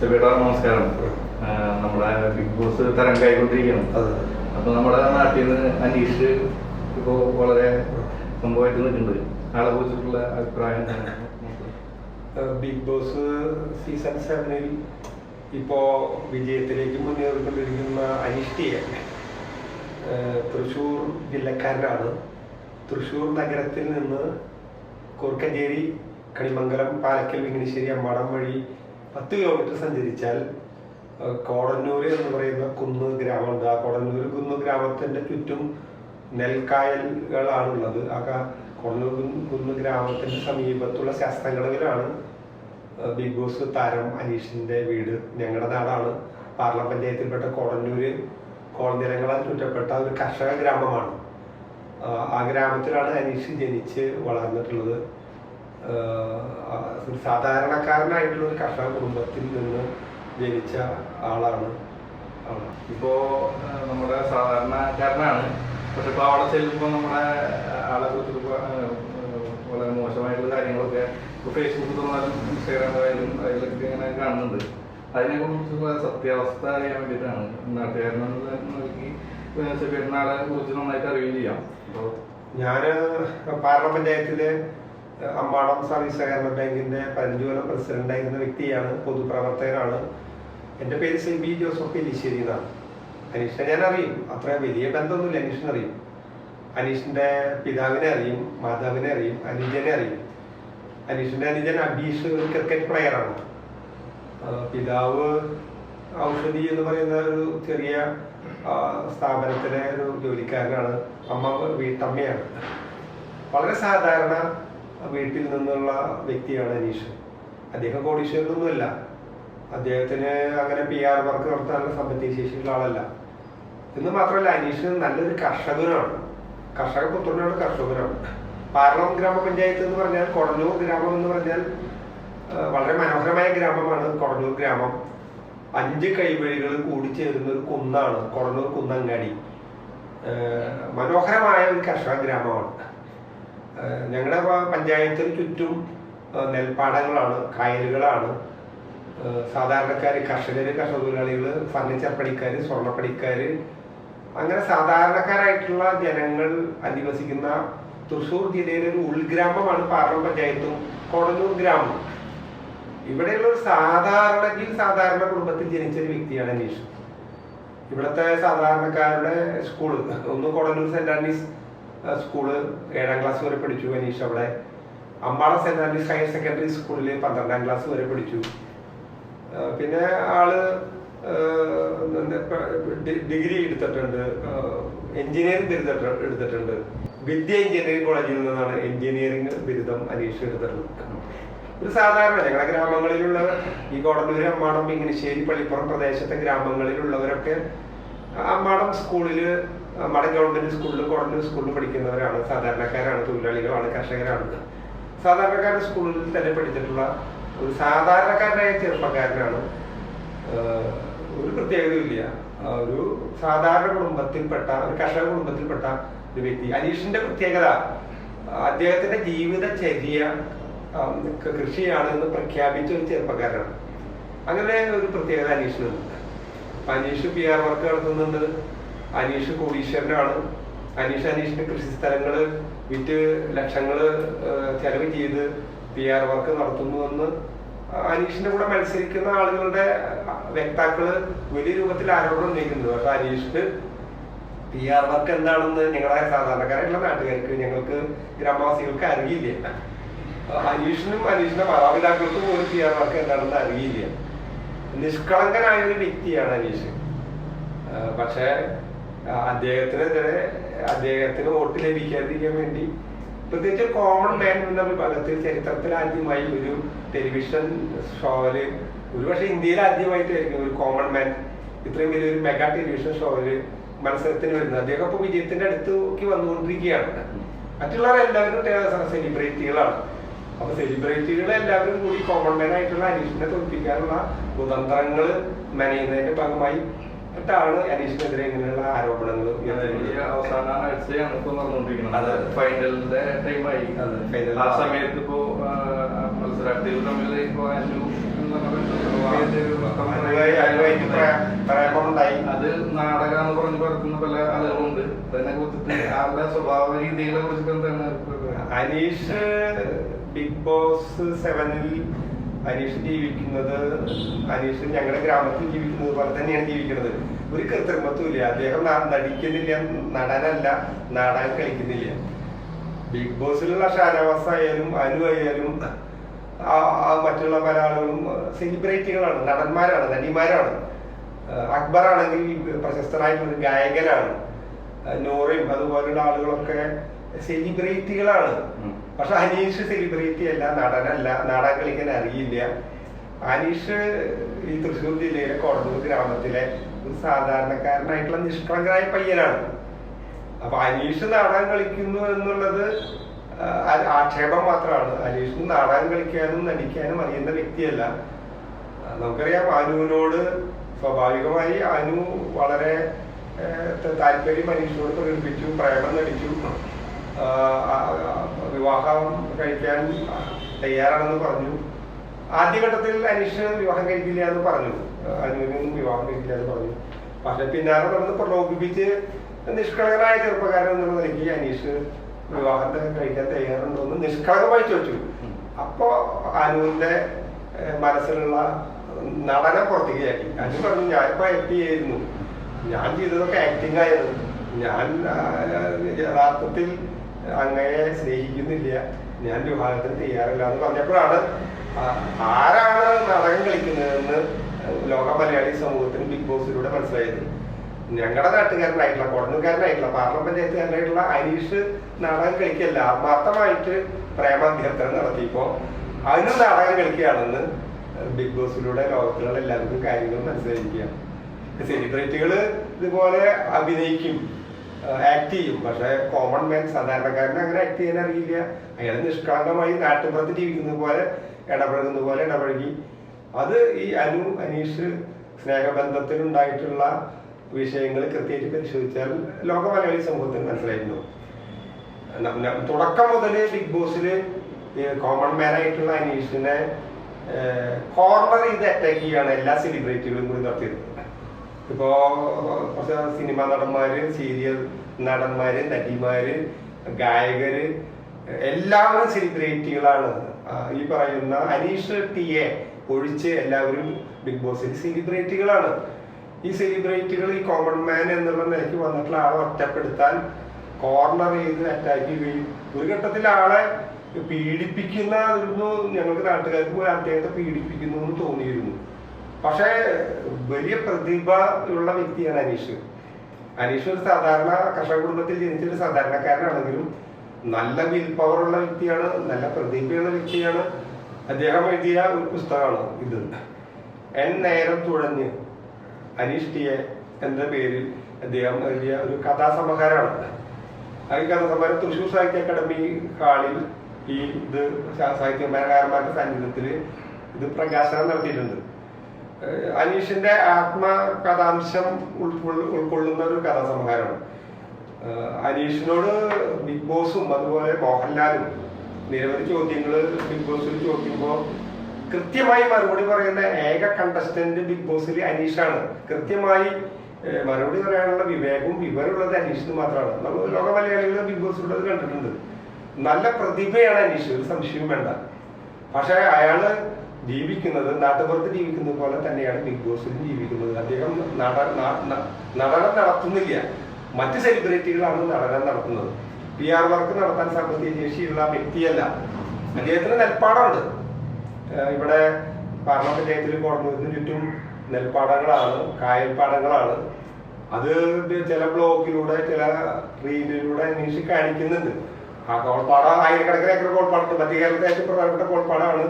നമസ്കാരം. നമ്മുടെ big boss തരംഗമായിക്കൊണ്ടിരിക്കുകയാണ്. അപ്പൊ നമ്മുടെ നാട്ടിൽ നിന്ന് അനീഷ് ഇപ്പോൾ വളരെ സംഭവമായിട്ട് നിൽക്കുന്നുണ്ട്. ആളെ കുറിച്ചിട്ടുള്ള അഭിപ്രായം? ബിഗ് ബോസ് സീസൺ 7 ഇപ്പോ വിജയത്തിലേക്ക് മുന്നേറിക്കൊണ്ടിരിക്കുന്ന അനീഷ് ടി തൃശ്ശൂർ ജില്ലക്കാരനാണ്. തൃശ്ശൂർ നഗരത്തിൽ നിന്ന് കൂർക്കഞ്ചേരി, കണിമംഗലം, പാലക്കൽ, വിങ്ങണിശ്ശേരി, അമ്മാടം വഴി 10 കിലോമീറ്റർ സഞ്ചരിച്ചാൽ കോടന്നൂർ എന്ന് പറയുന്ന കുന്ന് ഗ്രാമമുണ്ട്. ആ കോടന്നൂർ കുന്ന് ഗ്രാമത്തിന്റെ ചുറ്റും നെൽക്കായലുകളാണുള്ളത്. ആ കോടന്നൂർ കുന്ന് ഗ്രാമത്തിന്റെ സമീപത്തുള്ള ശാസ്ത്രങ്ങളവിലാണ് ബിഗ് ബോസ് താരം അനീഷിന്റെ വീട്. ഞങ്ങളുടെ നാടാണ്. പാർലം പഞ്ചായത്തിൽപ്പെട്ട കോടന്നൂര് കോളനിലങ്ങളാൽ ചുറ്റപ്പെട്ട ഒരു കർഷക ഗ്രാമമാണ്. ആ ഗ്രാമത്തിലാണ് അനീഷ് ജനിച്ച് വളർന്നിട്ടുള്ളത്. ഒരു സാധാരണക്കാരനായിട്ടുള്ള ഒരു കർഷക കുടുംബത്തിൽ നിന്ന് ജനിച്ച ആളാണ്. ഇപ്പോ നമ്മുടെ സാധാരണക്കാരനാണ്. പക്ഷെ ഇപ്പൊ അവിടെ ചെല്ലുമ്പോൾ നമ്മുടെ ആളെ കുറിച്ച് വളരെ മോശമായിട്ടുള്ള കാര്യങ്ങളൊക്കെ ഫേസ്ബുക്കിൽ തന്നാലും ഇൻസ്റ്റാഗ്രാമിലായാലും അതിലൊക്കെ ഇങ്ങനെ കാണുന്നുണ്ട്. അതിനെ കുറിച്ചുള്ള സത്യാവസ്ഥ അറിയാൻ വേണ്ടിയിട്ടാണ് നാട്ടുകാരനാളെ കുറിച്ച് നന്നായിട്ട് അറിയുകയും ചെയ്യാം. അപ്പോൾ ഞാൻ പാർലം പഞ്ചായത്തിലെ അമ്മാടം സർവീസ് സഹകരണ ബാങ്കിന്റെ 15 കൊല്ലം പ്രസിഡന്റായിരുന്ന വ്യക്തിയാണ്. പൊതുപ്രവർത്തകനാണ്. എൻ്റെ പേര് സെബി ജോസഫ് എലിശ്ശേരി എന്നാണ്. അനീഷിനെ ഞാൻ അറിയും. അത്ര വലിയ ബന്ധമൊന്നുമില്ല. അനീഷിനെ അറിയും. അനീഷിന്റെ പിതാവിനെ അറിയും, മാതാവിനെ അറിയും, അനുജനെ അറിയും. അനീഷിന്റെ അനുജൻ അബീഷ് ഒരു ക്രിക്കറ്റ് പ്ലെയറാണ്. പിതാവ് ഔഷധി എന്ന് പറയുന്ന ഒരു ചെറിയ സ്ഥാപനത്തിലെ ഒരു ജോലിക്കാരനാണ്. അമ്മ വീട്ടമ്മയാണ്. വളരെ സാധാരണ വീട്ടിൽ നിന്നുള്ള വ്യക്തിയാണ് അനീഷ്. അദ്ദേഹം കോടീശ്വരനൊന്നുമല്ല. അദ്ദേഹത്തിന് അങ്ങനെ PR വർക്ക് നടത്താനുള്ള സാമ്പത്തിക ശേഷിയുള്ള ആളല്ല. എന്ന് മാത്രമല്ല, അനീഷ് നല്ലൊരു കർഷകനാണ്. കർഷക പുത്രനാണ്, കർഷകനാണ്. പാർലം ഗ്രാമപഞ്ചായത്ത് എന്ന് പറഞ്ഞാൽ, കൊടന്നൂർ ഗ്രാമം എന്ന് പറഞ്ഞാൽ വളരെ മനോഹരമായ ഗ്രാമമാണ് കൊടന്നൂർ ഗ്രാമം. 5 കൈവഴികൾ കൂടിച്ചേരുന്ന ഒരു കുന്നാണ് കൊടന്നൂർ കുന്നങ്ങാടി. മനോഹരമായ ഒരു കർഷക ഗ്രാമമാണ്. ഞങ്ങളുടെ പഞ്ചായത്തിന് ചുറ്റും നെൽപ്പാടങ്ങളാണ്, കായലുകളാണ്. സാധാരണക്കാർ, കർഷകർ, കർഷക തൊഴിലാളികൾ, ഫർണിച്ചർ പണിക്കാർ, സ്വർണ്ണപ്പണിക്കാർ, അങ്ങനെ സാധാരണക്കാരായിട്ടുള്ള ജനങ്ങൾ അധിവസിക്കുന്ന തൃശ്ശൂർ ജില്ലയിലെ ഒരു ഉൾഗ്രാമമാണ് പാർലം പഞ്ചായത്തും കൊടന്നൂർ ഗ്രാമവും. ഇവിടെയുള്ള ഒരു സാധാരണ കുടുംബത്തിൽ ജനിച്ച ഒരു വ്യക്തിയാണ് അനീഷ്. ഇവിടുത്തെ സാധാരണക്കാരുടെ സ്കൂള് ഒന്ന് കൊടന്നൂർ സെന്റ് ആന്റണീസ് സ്കൂള് 7ാം ക്ലാസ് വരെ പഠിച്ചു അനീഷ്. അവിടെ അമ്പാടം സെന്റ് ആന്റണീസ് ഹയർ സെക്കൻഡറി സ്കൂളിൽ 12ാം ക്ലാസ് വരെ പഠിച്ചു. പിന്നെ ആള് ഡിഗ്രി എടുത്തിട്ടുണ്ട്, എഞ്ചിനീയറിംഗ് ബിരുദം എടുത്തിട്ടുണ്ട്. വിദ്യ എഞ്ചിനീയറിംഗ് കോളേജിൽ നിന്നാണ് എഞ്ചിനീയറിംഗ് ബിരുദം അനീഷ് എടുത്തിട്ടുള്ളത്. ഒരു സാധാരണ ഞങ്ങളുടെ ഗ്രാമങ്ങളിലുള്ള ഈ കോടന്നൂര്, അമ്മാടം, വിങ്ങണിശ്ശേരി, പള്ളിപ്പുറം പ്രദേശത്തെ ഗ്രാമങ്ങളിലുള്ളവരൊക്കെ അമ്മാടം സ്കൂളില്, അമ്മാടം ഗവൺമെന്റ് സ്കൂളിൽ, കോടന്നൂർ സ്കൂളിൽ പഠിക്കുന്നവരാണ്. സാധാരണക്കാരാണ്, തൊഴിലാളികളാണ്, കർഷകരാണ്. സാധാരണക്കാരുടെ സ്കൂളിൽ തന്നെ പഠിച്ചിട്ടുള്ള ഒരു സാധാരണക്കാരനായ ചെറുപ്പക്കാരനാണ്. ഒരു പ്രത്യേകതയില്ല. ഒരു സാധാരണ കുടുംബത്തിൽപ്പെട്ട, ഒരു കർഷക കുടുംബത്തിൽപ്പെട്ട ഒരു വ്യക്തി. അനീഷിന്റെ പ്രത്യേകത, അദ്ദേഹത്തിന്റെ ജീവിതചര്യ കൃഷിയാണ് എന്ന് പ്രഖ്യാപിച്ച ഒരു ചെറുപ്പക്കാരനാണ്. അങ്ങനെ ഒരു പ്രത്യേകത അനീഷിനുണ്ട്. അനീഷ് PR വർക്ക് നടത്തുന്നുണ്ട്. അനീഷ് കോടീശ്വരനാണ്. അനീഷിന്റെ കൃഷി സ്ഥലങ്ങള് വിറ്റ് ലക്ഷങ്ങള് ചെലവ് ചെയ്ത് PR വർക്ക് നടത്തുന്നുവെന്ന് അനീഷിന്റെ കൂടെ മത്സരിക്കുന്ന ആളുകളുടെ വക്താക്കള് വലിയ രൂപത്തിൽ ആരോപണം ഉന്നയിക്കുന്നു. പക്ഷെ അനീഷിന് PR വർക്ക് എന്താണെന്ന് ഞങ്ങളുടെ സാധാരണക്കാരായിട്ടുള്ള നാട്ടുകാർക്ക്, ഞങ്ങൾക്ക് ഗ്രാമവാസികൾക്ക് അറിയില്ല. അനീഷിനും അനീഷിന്റെ മാതാപിതാക്കൾക്കും പോലും PR വർക്ക് എന്താണെന്ന് അറിയില്ല. നിഷ്കളങ്കനായ ഒരു വ്യക്തിയാണ് അനീഷ്. പക്ഷെ അദ്ദേഹത്തിന് വോട്ട് ലഭിക്കാതിരിക്കാൻ വേണ്ടി, പ്രത്യേകിച്ച് കോമൺ മാൻ എന്ന വിഭാഗത്തിൽ ചരിത്രത്തിൽ ആദ്യമായി ഒരു ടെലിവിഷൻ ഷോയില്, ഒരുപക്ഷെ ഇന്ത്യയിൽ ആദ്യമായിട്ടായിരിക്കും ഒരു കോമൺ മാൻ ഇത്രയും വലിയൊരു മെഗാ ടെലിവിഷൻ ഷോയില് മത്സരത്തിന് വരുന്നത്. അദ്ദേഹം ഇപ്പൊ വിജയത്തിന്റെ അടുത്തേക്ക് വന്നുകൊണ്ടിരിക്കുകയാണ്. മറ്റുള്ളവരെല്ലാവരും സെലിബ്രിറ്റികളാണ്. അപ്പൊ സെലിബ്രിറ്റികൾ എല്ലാവരും കൂടി കോമൺ മാൻ ആയിട്ടുള്ള അനീഷിനെ തോൽപ്പിക്കാനുള്ള കുതന്ത്രങ്ങൾ മെനയുന്നതിന്റെ ഭാഗമായി ാണ് അനീഷിനെതിരെ ഇങ്ങനെയുള്ള ആരോപണങ്ങൾ. അവസാന ആഴ്ചയാണ് ഇപ്പൊ നടന്നുകൊണ്ടിരിക്കുന്നത്. ഫൈനലിന്റെ ടൈമായി. ആ സമയത്ത് ഇപ്പോ മത്സരാർത്ഥികൾ തമ്മിൽ ഇപ്പൊ അത് നാടക എന്ന് പറഞ്ഞ് പറക്കുന്ന പല ആളുകളുണ്ട്. അതിനെ കുറിച്ചിട്ട് ആളുടെ സ്വഭാവ രീതികളെ കുറിച്ചിട്ട് എന്താണ്? അനീഷ് ബിഗ് ബോസ് 7-ൽ അനീഷ് ജീവിക്കുന്നത്, അനീഷ് ഞങ്ങളുടെ ഗ്രാമത്തിൽ ജീവിക്കുന്നത് പോലെ തന്നെയാണ് ജീവിക്കുന്നത്. ഒരു കൃത്രിമത്വം ഇല്ല. അദ്ദേഹം നടിക്കുന്നില്ല, നടനല്ല, നാടകം കളിക്കുന്നില്ല. ബിഗ് ബോസിലുള്ള ഷാനവാസ് ആയാലും അനു ആയാലും മറ്റുള്ള പല ആളുകളും സെലിബ്രിറ്റികളാണ്, നടന്മാരാണ്, നടിമാരാണ്. അക്ബർ ആണെങ്കിൽ പ്രശസ്തനായിട്ടുള്ള ഗായകനാണ്. നോറയും അതുപോലുള്ള ആളുകളൊക്കെ സെലിബ്രിറ്റികളാണ്. പക്ഷെ അനീഷ് സെലിബ്രിറ്റി അല്ല, നടനല്ല, നാടകം കളിക്കാൻ അറിയില്ല. അനീഷ് ഈ തൃശ്ശൂർ ജില്ലയിലെ കൊടന്നൂർ ഗ്രാമത്തിലെ ഒരു സാധാരണക്കാരനായിട്ടുള്ള നിഷ്കളങ്കനായ പയ്യനാണ്. അപ്പൊ അനീഷ് നാടകം കളിക്കുന്നു എന്നുള്ളത് ആക്ഷേപം മാത്രമാണ്. അനീഷിന് നാടകം കളിക്കാനും നടിക്കാനും അറിയുന്ന വ്യക്തിയല്ല. നമുക്കറിയാം, അനുവിനോട് സ്വാഭാവികമായി അനു വളരെ താല്പര്യം അനീഷിനോട് പ്രകടിപ്പിച്ചു, പ്രേമം നടിച്ചു, വിവാഹം കഴിക്കാൻ തയ്യാറാണെന്ന് പറഞ്ഞു. ആദ്യഘട്ടത്തിൽ അനീഷ് വിവാഹം കഴിക്കില്ല എന്ന് പറഞ്ഞു, അനുവിനൊന്നും വിവാഹം കഴിക്കില്ല എന്ന് പറഞ്ഞു. പക്ഷെ പിന്നാലെ നടന്ന് പ്രലോഭിപ്പിച്ച് നിഷ്കളങ്കനായ ചെറുപ്പക്കാരൻ എന്നുള്ള നിലയ്ക്ക് അനീഷ് വിവാഹത്തെ കഴിക്കാൻ തയ്യാറുണ്ടോ എന്ന് നിഷ്കളങ്കമായി ചോദിച്ചു. അപ്പോ അനുവിന്റെ മനസ്സിലുള്ള നടനം പുറത്തേക്ക് ആക്കി. അനു പറഞ്ഞു, ഞാനിപ്പോ ആക്ട് ചെയ്യായിരുന്നു, ഞാൻ ചെയ്തതൊക്കെ ആക്ടിങ് ആയിരുന്നു, ഞാൻ യഥാർത്ഥത്തിൽ അങ്ങയെ സ്നേഹിക്കുന്നില്ല, ഞാൻ വിവാഹത്തിന് തയ്യാറില്ല എന്ന് പറഞ്ഞപ്പോഴാണ് ആരാണ് നാടകം കളിക്കുന്നതെന്ന് ലോക മലയാളി സമൂഹത്തിന് ബിഗ് ബോസിലൂടെ മനസ്സിലായത്. ഞങ്ങളുടെ നാട്ടുകാരനായിട്ടുള്ള, കൊടന്നൂർക്കാരനായിട്ടുള്ള, പാർലമെന്റ് പഞ്ചായത്തുകാരനായിട്ടുള്ള അനീഷ് നാടകം കളിക്കല്ല, ആത്മാർത്ഥമായിട്ട് പ്രേമാഭ്യർത്ഥന നടത്തിയപ്പോ അതിനും നാടകം കളിക്കുകയാണെന്ന് ബിഗ് ബോസിലൂടെ ലോകത്തിലുള്ള എല്ലാവർക്കും കാര്യങ്ങൾ മനസ്സിലായിരിക്കുക. സെലിബ്രിറ്റികള് ഇതുപോലെ അഭിനയിക്കും, ആക്ട് ചെയ്യും. പക്ഷെ കോമൺ മാൻ, സാധാരണക്കാരന് അങ്ങനെ ആക്ട് ചെയ്യാൻ അറിയില്ല. അയാൾ നിഷ്കളങ്കമായി നാട്ടുപുറത്ത് ജീവിക്കുന്നത് പോലെ ഇടപഴകുന്ന പോലെ ഇടപഴകി. അത് ഈ അനീഷ് സ്നേഹബന്ധത്തിൽ ഉണ്ടായിട്ടുള്ള വിഷയങ്ങൾ കൃത്യമായിട്ട് പരിശോധിച്ചാൽ ലോക മലയാളി സമൂഹത്തിന് മനസ്സിലായിരുന്നു. തുടക്കം മുതൽ ബിഗ് ബോസില് കോമൺ മാൻ ആയിട്ടുള്ള അനീഷിനെ കോർണർ ചെയ്ത് അറ്റാക്ക് ചെയ്യാണ് എല്ലാ സെലിബ്രിറ്റികളും കൂടി നടത്തിയത്. ഇപ്പോ സിനിമ നടന്മാര്, സീരിയൽ നടന്മാര്, നടിമാര്, ഗായകര് എല്ലാവരും സെലിബ്രിറ്റികളാണ്. ഈ പറയുന്ന അനീഷ് ടിയെ ഒഴിച്ച് എല്ലാവരും ബിഗ് ബോസിൽ സെലിബ്രിറ്റികളാണ്. ഈ സെലിബ്രിറ്റികൾ ഈ കോമൺ മാൻ എന്നുള്ള നിലയ്ക്ക് വന്നിട്ടുള്ള ആളെ ഒറ്റപ്പെടുത്താൻ കോർണർ ചെയ്ത് അറ്റാക്ക് ചെയ്യുകയും ഒരു ഘട്ടത്തിൽ ആളെ പീഡിപ്പിക്കുന്ന ഞങ്ങൾക്ക് നാട്ടുകാർക്ക് അദ്ദേഹത്തെ പീഡിപ്പിക്കുന്നു എന്ന് തോന്നിയിരുന്നു. പക്ഷേ വലിയ പ്രതിഭ ഉള്ള വ്യക്തിയാണ് അനീഷ്. അനീഷ് ഒരു സാധാരണ കർഷക കുടുംബത്തിൽ ജനിച്ചൊരു സാധാരണക്കാരനാണെങ്കിലും നല്ല വിൽ പവർ ഉള്ള വ്യക്തിയാണ്, നല്ല പ്രതിഭയുള്ള വ്യക്തിയാണ്. അദ്ദേഹം എഴുതിയ ഒരു പുസ്തകമാണ് ഇത്, എൻ നേരം തുഴഞ്ഞ്, അനീഷ് ടിയെ എന്ന പേരിൽ അദ്ദേഹം എഴുതിയ ഒരു കഥാസമാഹാരമാണ്. ഈ കഥാസമാഹാരം തൃശ്ശൂർ സാഹിത്യ അക്കാദമി ഹാളിൽ ഈ ഇത് സാഹിത്യകാരന്മാരുടെ സാന്നിധ്യത്തിൽ ഇത് പ്രകാശനം നടത്തിയിട്ടുണ്ട്. അനീഷിന്റെ ആത്മകഥാംശം ഉൾക്കൊള്ളുന്ന ഒരു കഥാസമാഹാരമാണ്. അനീഷിനോട് ബിഗ് ബോസും അതുപോലെ മോഹൻലാലും നിരവധി ചോദ്യങ്ങൾ ബിഗ് ബോസിൽ ചോദിക്കുമ്പോൾ കൃത്യമായി മറുപടി പറയുന്ന ഏക കണ്ടസ്റ്റന്റ് ബിഗ് ബോസിൽ അനീഷാണ്. കൃത്യമായി മറുപടി പറയാനുള്ള വിവേകവും വിവരമുള്ളത് അനീഷിന് മാത്രമാണ്. നമ്മൾ ലോക മലയാളികൾ ബിഗ് ബോസിലുള്ളത് കണ്ടിട്ടുണ്ട്. നല്ല പ്രതിഭയാണ് അനീഷ്, ഒരു സംശയവും വേണ്ട. പക്ഷെ അയാള് ജീവിക്കുന്നത് നാട്ടുപുറത്ത് ജീവിക്കുന്നത് പോലെ തന്നെയാണ് ബിഗ് ബോസിലും ജീവിക്കുന്നത്. അദ്ദേഹം നടനം നടത്തുന്നില്ല, മറ്റ് സെലിബ്രിറ്റികളാണ് നടനം നടത്തുന്നത്. PR വർക്ക് നടത്താൻ സാമ്പത്തിക ശേഷിയുള്ള വ്യക്തിയല്ല. അദ്ദേഹത്തിന് നെൽപ്പാടമുണ്ട്. ഇവിടെ പാർലമെന്റ് പഞ്ചായത്തിൽ കൊടന്നൂരിന് ചുറ്റും നെൽപ്പാടങ്ങളാണ്, കായൽപ്പാടങ്ങളാണ്. അത് ചില ബ്ലോക്കിലൂടെ ചില റീലിലൂടെ അന്വേഷിച്ച് കാണിക്കുന്നുണ്ട്. ആ കോൾപ്പാടം ആയിരക്കണക്കിന് ഏക്കർ കോൾപ്പാടുണ്ട്. മധ്യ കേരളത്തിലെ ഏറ്റവും പ്രധാനപ്പെട്ട കോൾപ്പാടാണ്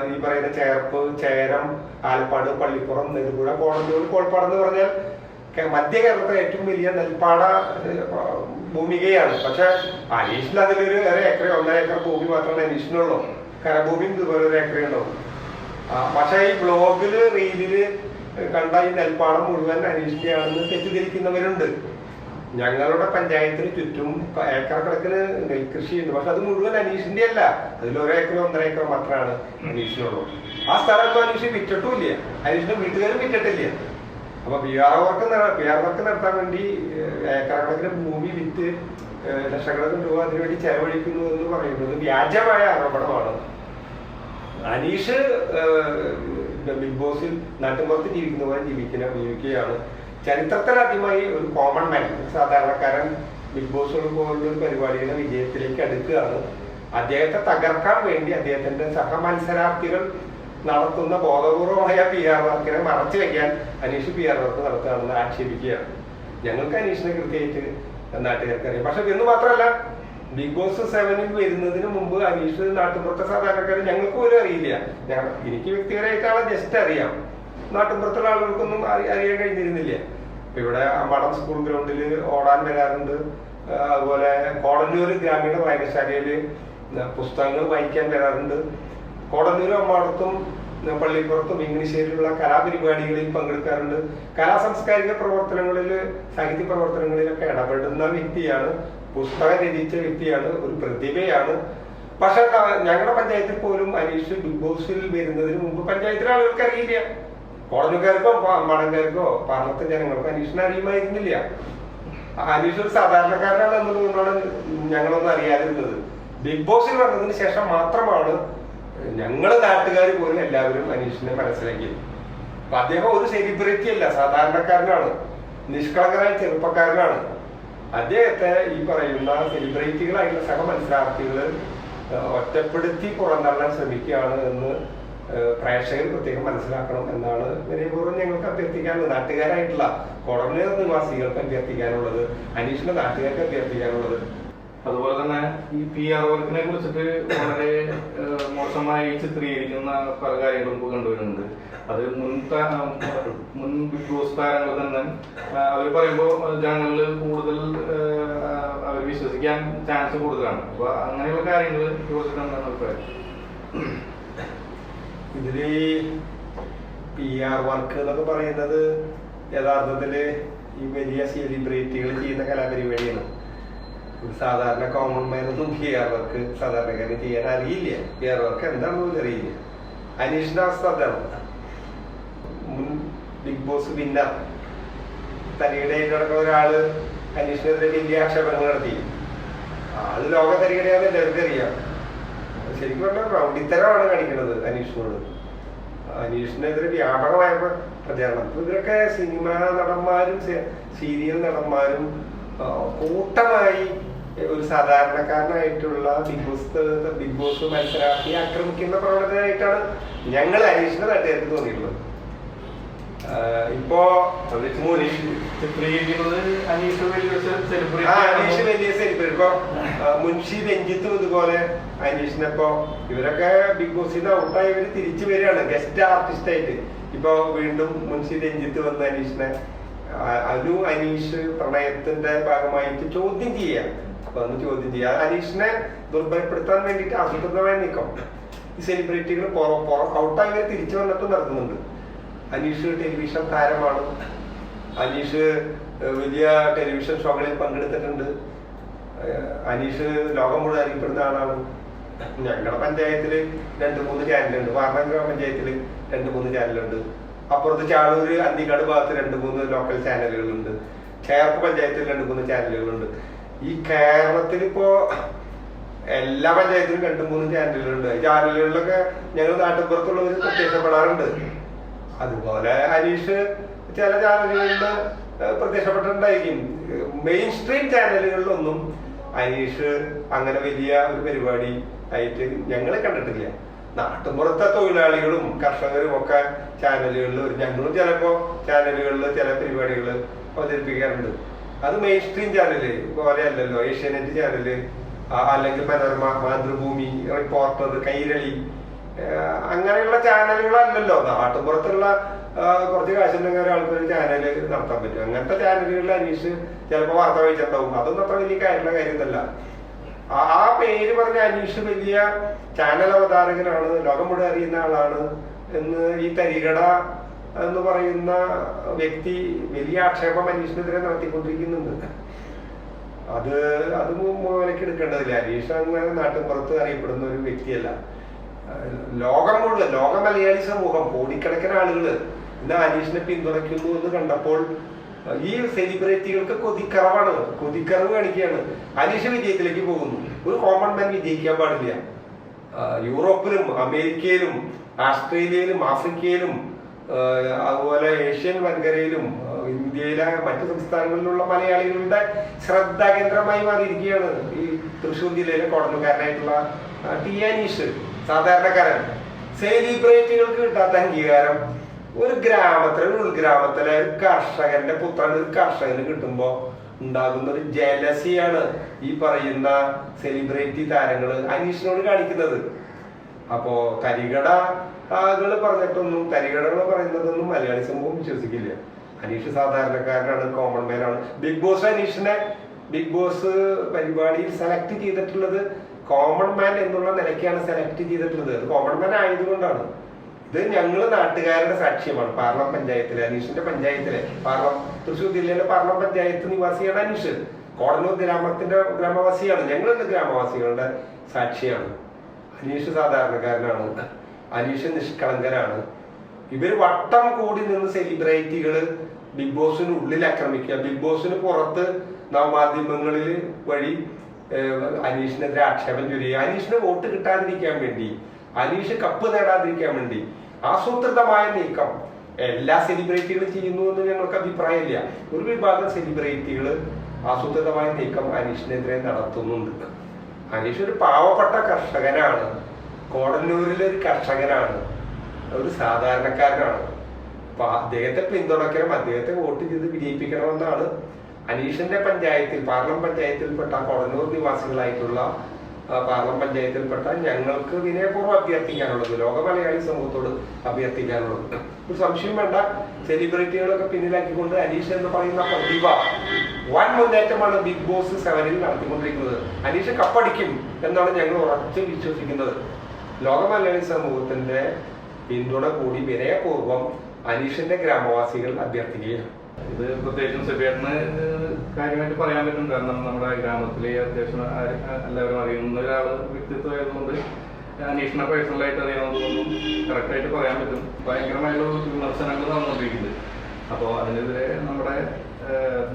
ഈ പറയുന്ന ചേർപ്പ്, ചേരം, ആലപ്പാട്, പള്ളിപ്പുറം, നെടുപുഴ, കോടന്നൂർ കോൾപ്പാടം എന്ന് പറഞ്ഞാൽ മധ്യ കേരളത്തിലെ ഏറ്റവും വലിയ നെൽപ്പാട ഭൂമികയാണ്. പക്ഷെ അനീഷിന് അതിലൊരു 1 ഏക്കർ 1.5 ഏക്കർ ഭൂമി മാത്രമേ അനീഷിനുള്ളൂ. കരഭൂമിയും ഇതുപോലെ 1 ഏക്കറേ ഉണ്ടാവും. പക്ഷെ ഈ ബ്ലോഗില് റീലില് കണ്ട ഈ നെൽപ്പാടം മുഴുവൻ അനീഷിനെയാണെന്ന് തെറ്റിദ്ധരിക്കുന്നവരുണ്ട്. ഞങ്ങളുടെ പഞ്ചായത്തിന് ചുറ്റും ഏക്കർ കണക്കിന് നെൽകൃഷിയുണ്ട്. പക്ഷെ അത് മുഴുവൻ അനീഷിന്റെ അല്ല. അതിൽ 1 ഏക്കറോ 1.5 ഏക്കറോ മാത്രമാണ് അനീഷിനുള്ളൂ. ആ സ്ഥലമൊന്നും അനീഷ് വിറ്റിട്ടുമില്ല, അനീഷിന്റെ വീട്ടുകാരും വിറ്റിട്ടില്ല. അപ്പൊ PR വർക്ക് നടത്താൻ വേണ്ടി ഏക്കർ കണക്കിന് ഭൂമി വിറ്റ് ലക്ഷക്കണക്കിന് രൂപ അതിനുവേണ്ടി ചെലവഴിക്കുന്നു എന്ന് പറയുന്നത് വ്യാജമായ ആരോപണമാണ്. അനീഷ് ബിഗ് ബോസിൽ നാട്ടുമ്പുറത്ത് ജീവിക്കുന്ന പോലെ ജീവിക്കുകയാണ്. ചരിത്രത്തിലാദ്യമായി ഒരു കോമൺ മാൻ, സാധാരണക്കാരൻ ബിഗ് ബോസ് പോലുള്ള ഒരു പരിപാടിയുടെ വിജയത്തിലേക്ക് അടുക്കുകയാണ്. അദ്ദേഹത്തെ തകർക്കാൻ വേണ്ടി അദ്ദേഹത്തിന്റെ സഹമത്സരാർത്ഥികൾ നടത്തുന്ന ബോധപൂർവമായ PR വർക്കിനെ മറച്ചു വയ്ക്കാൻ അനീഷ് PR വർക്ക് നടത്തുകയാണെന്ന് ആക്ഷേപിക്കുകയാണ്. ഞങ്ങൾക്ക് അനീഷിനെ കൃത്യമായിട്ട് നാട്ടുകാർക്ക് അറിയാം. പക്ഷെ എന്ന് മാത്രമല്ല, ബിഗ് ബോസ് 7 വരുന്നതിന് മുമ്പ് അനീഷ് നാട്ടുപുറത്തെ സാധാരണക്കാർ ഞങ്ങൾക്ക് പോലും അറിയില്ല. എനിക്ക് വ്യക്തിപരമായിട്ടാണ് ജസ്റ്റ് അറിയാം, നാട്ടുപുറത്തുള്ള ആളുകൾക്കൊന്നും അറിയാൻ കഴിഞ്ഞിരുന്നില്ല. ഇവിടെ മഠം സ്കൂൾ ഗ്രൗണ്ടിൽ ഓടാൻ വരാറുണ്ട്. അതുപോലെ കോടന്നൂർ ഗ്രാമീണ വായനശാലയിൽ പുസ്തകങ്ങൾ വായിക്കാൻ വരാറുണ്ട്. കോടന്നൂർ അമ്മാടത്തും പള്ളിപ്പുറത്തും ഇംഗ്ലീഷിലുള്ള കലാപരിപാടികളിൽ പങ്കെടുക്കാറുണ്ട്. സാംസ്കാരിക പ്രവർത്തനങ്ങളിൽ, സാഹിത്യ പ്രവർത്തനങ്ങളിലൊക്കെ ഇടപെടുന്ന വ്യക്തിയാണ്. പുസ്തകം രചിച്ച വ്യക്തിയാണ്, ഒരു പ്രതിഭയാണ്. പക്ഷെ ഞങ്ങളുടെ പഞ്ചായത്തിൽ പോലും അനീഷ് ബിഗ് ബോസിൽ വരുന്നതിന് മുമ്പ് പഞ്ചായത്തിലെ ആളുകൾക്ക് അറിയില്ല. കോടതിക്കാർക്കോ മടങ്ങാർക്കോ പാർലത്തെ ജനങ്ങൾക്കോ അനീഷിനെ അറിയുമായിരുന്നില്ല. അനീഷ് ഒരു സാധാരണക്കാരനാണ് എന്നുള്ളതുകൊണ്ടാണ് ഞങ്ങളൊന്നും അറിയാതിരുന്നത്. ബിഗ് ബോസിൽ വന്നതിന് ശേഷം മാത്രമാണ് ഞങ്ങള് നാട്ടുകാർ പോലും എല്ലാവരും അനീഷിനെ മനസ്സിലാക്കിയത്. അപ്പൊ അദ്ദേഹം ഒരു സെലിബ്രിറ്റി അല്ല, സാധാരണക്കാരനാണ്, നിഷ്കളങ്കരായ ചെറുപ്പക്കാരനാണ്. അദ്ദേഹത്തെ ഈ പറയുന്ന സെലിബ്രിറ്റികളായിട്ടുള്ള സഹമത്സരാർത്ഥികൾ ഒറ്റപ്പെടുത്തി പുറന്തള്ളാൻ ശ്രമിക്കുകയാണ് എന്ന് പ്രേക്ഷകർ പ്രത്യേകം മനസ്സിലാക്കണം എന്നാണ് വിനയപൂർവ്വം ഞങ്ങൾക്ക് അഭ്യർത്ഥിക്കാനുള്ളത്. നാട്ടുകാരായിട്ടുള്ള കോടന്നൂർ നിവാസികൾക്ക് അഭ്യർത്ഥിക്കാനുള്ളത്, അനീഷിന്റെ നാട്ടുകാർക്ക് അഭ്യർത്ഥിക്കാനുള്ളത്. അതുപോലെ തന്നെ ഈ PR വർക്കിനെ കുറിച്ചിട്ട് വളരെ മോശമായി ചിത്രീകരിക്കുന്ന പല കാര്യങ്ങളും ഇപ്പോൾ കണ്ടുവരുന്നുണ്ട്. അത് മുൻ ബിഗ് ബോസ് താരങ്ങൾ തന്നെ അവർ പറയുമ്പോൾ ജനങ്ങളിൽ കൂടുതൽ അവർ വിശ്വസിക്കാൻ ചാൻസ് കൂടുതലാണ്. അപ്പൊ അങ്ങനെയുള്ള കാര്യങ്ങൾ കുറിച്ചിട്ട് എന്താണ് അഭിപ്രായം? ഇതില് PR വർക്ക് എന്നൊക്കെ പറയുന്നത് യഥാർത്ഥത്തില് ഈ വലിയ സെലിബ്രിറ്റികൾ ചെയ്യുന്ന കലാപരിപാടിയാണ്. ഒരു സാധാരണ കോമൺ മാനൊന്നും PR വർക്ക് സാധാരണക്കാരന് ചെയ്യാൻ അറിയില്ല. PR വർക്ക് എന്താണെന്ന് അറിയില്ല. അനീഷിന്റെ അവസ്ഥ അതാണ്. മുൻ ബിഗ് ബോസ് വിന്നർ തരികിടയിലടക്കം ഒരാള് അനീഷിനെതിരെ വലിയ ആക്ഷേപങ്ങൾ നടത്തി. അത് ലോക തരികിടയാന്ന് എല്ലാവർക്കും അറിയാം. ശരിക്കും പറഞ്ഞാൽ റൗഡിത്തരമാണ് കാണിക്കുന്നത് അനീഷിനോട്. അനീഷിനെതിരെ വ്യാപകമായ പ്രചാരണം. ഇവരൊക്കെ സിനിമാ നടന്മാരും സീരിയൽ നടന്മാരും കൂട്ടമായി ഒരു സാധാരണക്കാരനായിട്ടുള്ള ബിഗ് ബോസ് മത്സരാർത്ഥിയെ ആക്രമിക്കുന്ന പ്രവണതയായിട്ടാണ് ഞങ്ങൾ അനീഷിന്റെ നാട്ടുകാർക്ക് തോന്നിയിട്ടുള്ളത്. ഇപ്പോ അനീഷ് വലിയ സെലിബ്രിറ്റി. ഇപ്പൊ മുൻഷി രഞ്ജിത്തും ഇതുപോലെ അനീഷിനെപ്പോ ഇവരൊക്കെ ബിഗ് ബോസിൽ നിന്ന് ഔട്ടായി ഇവര് തിരിച്ചു വരികയാണ് ഗസ്റ്റ് ആർട്ടിസ്റ്റ് ആയിട്ട്. ഇപ്പൊ വീണ്ടും മുൻഷി രഞ്ജിത്ത് വന്ന് അനീഷിനെ അനീഷ് പ്രണയത്തിന്റെ ഭാഗമായിട്ട് ചോദ്യം ചെയ്യാം. അനീഷിനെ ദുർബലപ്പെടുത്താൻ വേണ്ടിയിട്ട് ആസൂത്രിതമായ നീക്കം ഈ സെലിബ്രിറ്റികൾ ഔട്ടായി ഇവർ തിരിച്ചു വന്നിട്ട് നടത്തുന്നുണ്ട്. അനീഷ് ടെലിവിഷൻ താരമാണ്. അനീഷ് വലിയ ടെലിവിഷൻ ഷോകളിൽ പങ്കെടുത്തിട്ടുണ്ട്. അനീഷ് ലോകം മുഴുവൻ അറിയപ്പെടുന്ന ആളാണ്. ഞങ്ങളുടെ പഞ്ചായത്തില് 2-3 ചാനലുണ്ട്. വാർണം ഗ്രാമപഞ്ചായത്തില് 2-3 ചാനലുണ്ട്. അപ്പുറത്ത് ചാളൂര് അന്തിക്കാട് ഭാഗത്ത് 2-3 ലോക്കൽ ചാനലുകളുണ്ട്. ചേർപ്പ് പഞ്ചായത്തിൽ 2-3 ചാനലുകളുണ്ട്. ഈ കേരളത്തിൽ ഇപ്പോ എല്ലാ പഞ്ചായത്തിലും 2-3 ചാനലുകളുണ്ട്. ചാനലുകളിലൊക്കെ ഞങ്ങൾ നാട്ടുപുറത്തുള്ളവർ പ്രത്യക്ഷപ്പെടാറുണ്ട്. അതുപോലെ അനീഷ് ചില ചാനലുകളിൽ പ്രത്യക്ഷപ്പെട്ടിട്ടുണ്ടായിരിക്കും. മെയിൻ സ്ട്രീം ചാനലുകളിലൊന്നും അനീഷ് അങ്ങനെ വലിയ ഒരു പരിപാടി ആയിട്ട് ഞങ്ങൾ കണ്ടിട്ടില്ല. നാട്ടുപുറത്തെ തൊഴിലാളികളും കർഷകരും ഒക്കെ ചാനലുകളിൽ ഞങ്ങളും ചിലപ്പോ ചാനലുകളിൽ ചില പരിപാടികൾ അവതരിപ്പിക്കാറുണ്ട്. അത് മെയിൻ സ്ട്രീം ചാനല് പോലെ അല്ലല്ലോ. ഏഷ്യാനെറ്റ് ചാനല് അല്ലെങ്കിൽ മനോരമ, മാതൃഭൂമി, റിപ്പോർട്ടർ, കൈരളി അങ്ങനെയുള്ള ചാനലുകളല്ലല്ലോ. നാട്ടുപുറത്തുള്ള കുറച്ച് കാശുണ്ടെങ്കിൽ ഒരാൾക്ക് ഒരു ചാനല് നടത്താൻ പറ്റും. അങ്ങനത്തെ ചാനലുകളിൽ അനീഷ് ചിലപ്പോൾ വാർത്ത വായിച്ചിട്ടുണ്ടാവും. അതൊന്നും അത്ര വലിയ കാര്യമുള്ള കാര്യമൊന്നുമല്ല. ആ പേര് പറഞ്ഞ അനീഷ് വലിയ ചാനൽ അവതാരകനാണ്, ലോകം മുഴുവൻ അറിയുന്ന ആളാണ് എന്ന് ഈ തരികട എന്ന് പറയുന്ന വ്യക്തി വലിയ ആക്ഷേപം അനീഷിനെതിരെ നടത്തിക്കൊണ്ടിരിക്കുന്നുണ്ട്. അത് അത് മുതലേക്ക് എടുക്കേണ്ടതില്ല. അനീഷ് അങ്ങനെ നാട്ടിൻപുറത്ത് അറിയപ്പെടുന്ന ഒരു വ്യക്തിയല്ല. ലോകം മുഴുവൻ, ലോക മലയാളി സമൂഹം, കോടിക്കണക്കിന് ആളുകൾ ഇന്ന് അനീഷിനെ പിന്തുണയ്ക്കുന്നു എന്ന് കണ്ടപ്പോൾ ഈ സെലിബ്രിറ്റികൾക്ക് കൊതിക്കറവ് കാണിക്കുകയാണ്. അനീഷ് വിജയത്തിലേക്ക് പോകുന്നു. ഒരു കോമൺ മാൻ വിജയിക്കാൻ പാടില്ല. യൂറോപ്പിലും അമേരിക്കയിലും ആസ്ട്രേലിയയിലും ആഫ്രിക്കയിലും അതുപോലെ ഏഷ്യൻ വൻകരയിലും ഇന്ത്യയിലെ മറ്റു സംസ്ഥാനങ്ങളിലുള്ള മലയാളികളുടെ ശ്രദ്ധാകേന്ദ്രമായി മാറിയിരിക്കുകയാണ് ഈ തൃശ്ശൂർ ജില്ലയിലെ കൊടന്നുകാരനായിട്ടുള്ള ടി അനീഷ്. സാധാരണക്കാരൻ, സെലിബ്രിറ്റികൾക്ക് കിട്ടാത്ത അംഗീകാരം ഒരു ഗ്രാമത്തിലെ, ഒരു ഉൾഗ്രാമത്തിലെ ഒരു കർഷകന്റെ പുത്രൻ ഒരു കർഷകന് കിട്ടുമ്പോ ഉണ്ടാകുന്ന ഒരു ജലസിയാണ് ഈ പറയുന്ന സെലിബ്രിറ്റി താരങ്ങള് അനീഷിനോട് കാണിക്കുന്നത്. അപ്പോ തരികടകൾ പറയുന്നതൊന്നും മലയാളി സമൂഹം വിശ്വസിക്കില്ല. അനീഷ് സാധാരണക്കാരനാണ്, കോമൺ മാനാണ്. ബിഗ് ബോസ് പരിപാടിയിൽ സെലക്ട് ചെയ്തിട്ടുള്ളത് കോമൺ മാൻ എന്നുള്ള നിലയ്ക്കാണ് സെലക്ട് ചെയ്തിട്ടുള്ളത്. അത് കോമൺ മാൻ ആയതുകൊണ്ടാണ്. ഇത് ഞങ്ങള് നാട്ടുകാരുടെ സാക്ഷ്യമാണ്. പാർലം പഞ്ചായത്തിലെ, അനീഷിന്റെ പഞ്ചായത്തിലെ, തൃശ്ശൂർ ജില്ലയിലെ പാർലം പഞ്ചായത്ത് നിവാസിയാണ് അനീഷ്. കോടന്നൂർ ഗ്രാമവാസിയാണ്. ഞങ്ങൾ ഗ്രാമവാസികളുടെ സാക്ഷിയാണ്. അനീഷ് സാധാരണക്കാരനാണ്. അനീഷ് നിഷ്കളങ്കരാണ്. ഇവര് വട്ടം കൂടി നിന്ന് സെലിബ്രിറ്റികള് ബിഗ് ബോസിന് ഉള്ളിൽ ആക്രമിക്കുക, ബിഗ് ബോസിന് പുറത്ത് നവമാധ്യമങ്ങളിൽ വഴി അനീഷിനെതിരെ ആക്ഷേപം ചൊരിയുക, അനീഷിന് വോട്ട് കിട്ടാതിരിക്കാൻ വേണ്ടി, അനീഷ് കപ്പ് നേടാതിരിക്കാൻ വേണ്ടി ആസൂത്രിതമായ നീക്കം എല്ലാ സെലിബ്രിറ്റികളും ചെയ്യുന്നു എന്ന് ഞങ്ങൾക്ക് അഭിപ്രായമില്ല. ഒരു വിഭാഗം സെലിബ്രിറ്റികൾ ആസൂത്രിതമായ നീക്കം അനീഷിനെതിരെ നടത്തുന്നുണ്ട്. അനീഷ് ഒരു പാവപ്പെട്ട കർഷകനാണ്, കോടന്നൂരിലെ ഒരു കർഷകനാണ്, ഒരു സാധാരണക്കാരനാണ്. അപ്പൊ അദ്ദേഹത്തെ പിന്തുണയ്ക്കണം, അദ്ദേഹത്തെ വോട്ട് ചെയ്ത് വിജയിപ്പിക്കണമെന്നാണ് അനീഷിന്റെ പഞ്ചായത്തിൽ, പാർലം പഞ്ചായത്തിൽപ്പെട്ട കോടന്നൂർ നിവാസികളായിട്ടുള്ള പാർലം പഞ്ചായത്തിൽപ്പെട്ട ഞങ്ങൾക്ക് വിനയപൂർവ്വം അഭ്യർത്ഥിക്കാനുള്ളത്, ലോക മലയാളി സമൂഹത്തോട് അഭ്യർത്ഥിക്കാനുള്ളത്. ഒരു സംശയം വേണ്ട, സെലിബ്രിറ്റികളൊക്കെ പിന്നിലാക്കിക്കൊണ്ട് അനീഷ് എന്ന് പറയുന്ന പ്രതിഭ വൻ മുന്നേറ്റമാണ് ബിഗ് ബോസ് 7 നടത്തിക്കൊണ്ടിരിക്കുന്നത്. അനീഷ് കപ്പടിക്കും എന്നാണ് ഞങ്ങൾ ഉറച്ചു വിശ്വസിക്കുന്നത്. ലോക മലയാളി സമൂഹത്തിന്റെ പിന്തുണ കൂടി വിനയപൂർവ്വം അനീഷിന്റെ ഗ്രാമവാസികൾ അഭ്യർത്ഥിക്കുകയാണ്. ഇത് പ്രത്യേകിച്ചും സെബിയേട്ടന് കാര്യമായിട്ട് പറയാൻ പറ്റും. കാരണം നമ്മുടെ ഗ്രാമത്തിലെ അത്യാവശ്യം എല്ലാവരും അറിയുന്ന ഒരാള് വ്യക്തിത്വമായതുകൊണ്ട് അനീഷിനെ പേഴ്സണലായിട്ട് അറിയാവുന്നതൊന്നും കറക്റ്റായിട്ട് പറയാൻ പറ്റും. ഭയങ്കരമായുള്ള വിമർശനങ്ങൾ നടന്നുകൊണ്ടിരിക്കുന്നുണ്ട്. അപ്പോൾ അതിനെതിരെ നമ്മുടെ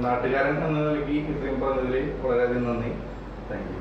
നാട്ടുകാരൻ എന്ന നിലയ്ക്ക് ഇത്രയും പറഞ്ഞതിൽ വളരെയധികം നന്ദി. Thank you.